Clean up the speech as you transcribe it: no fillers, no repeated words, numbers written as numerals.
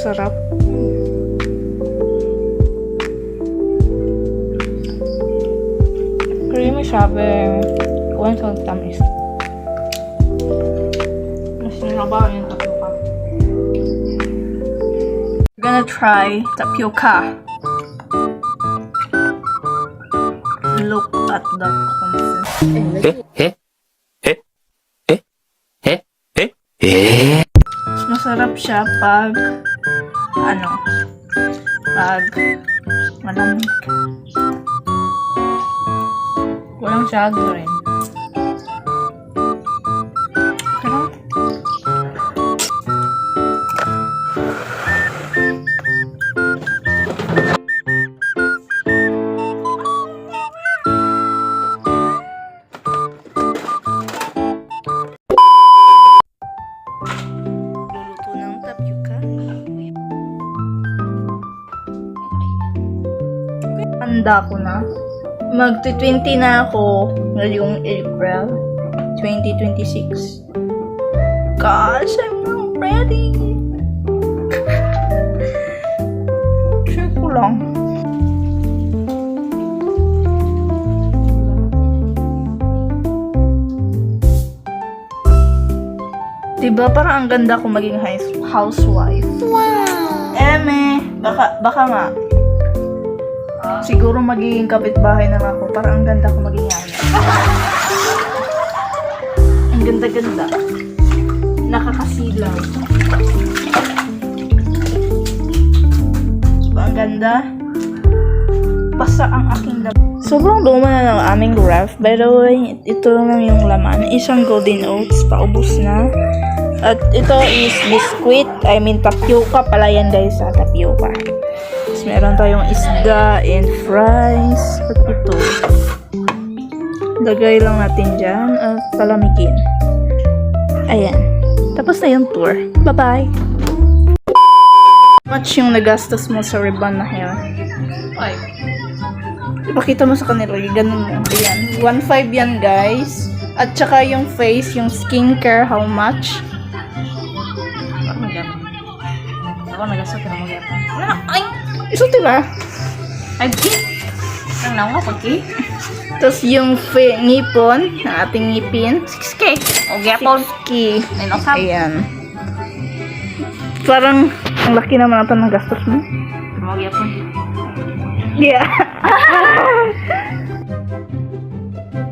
Sarap. Creamy siya, pero kuwan sa tamis. Mas nirabaw yung tapioca. We're gonna try tapioca. Look at that consistency. Masarap siya pag pag malamig. Walang sugar rin. Pero luluto ng tapioca. Handa ko na. Magti-20 na ako ngayong April 2026. Gosh, I'm not ready. Check ko lang. Diba parang ang ganda ko maging housewife? Wow! Eme, baka nga. Siguro magiging kapitbahay na ako. Parang ang ganda ko maging yana. Ang ganda-ganda. Nakakasilaw. Diba ang ganda? Basta ang aking laman. Sobrang luma na ng aming ref. By the way, ito lang yung laman. Isang golden oats. Paubos na. At ito is biscuit. I mean tapioca pala yan guys. Tapioca. Meron tayong isda and fries. At ito. Lagay lang natin dyan at palamigin. Ayan. Tapos na yung tour. Bye-bye! Much yung nagastos mo sa ribbon na hair? Ay. Ipakita mo sa kanila. Ganun mo. Ayan. 1.5 yan guys. At saka yung face, yung skincare, how much? Ako nagastos ka na mag-iapon. Ay! Iso diba? Ay, ang naunga pagki. Tapos yung ngipon, ang ating ngipin. 6K. O gyapon. 6K. Ninokap. Ayan. Parang, ang laki naman ito ng gastos mo. Mag-iapon. Yeah.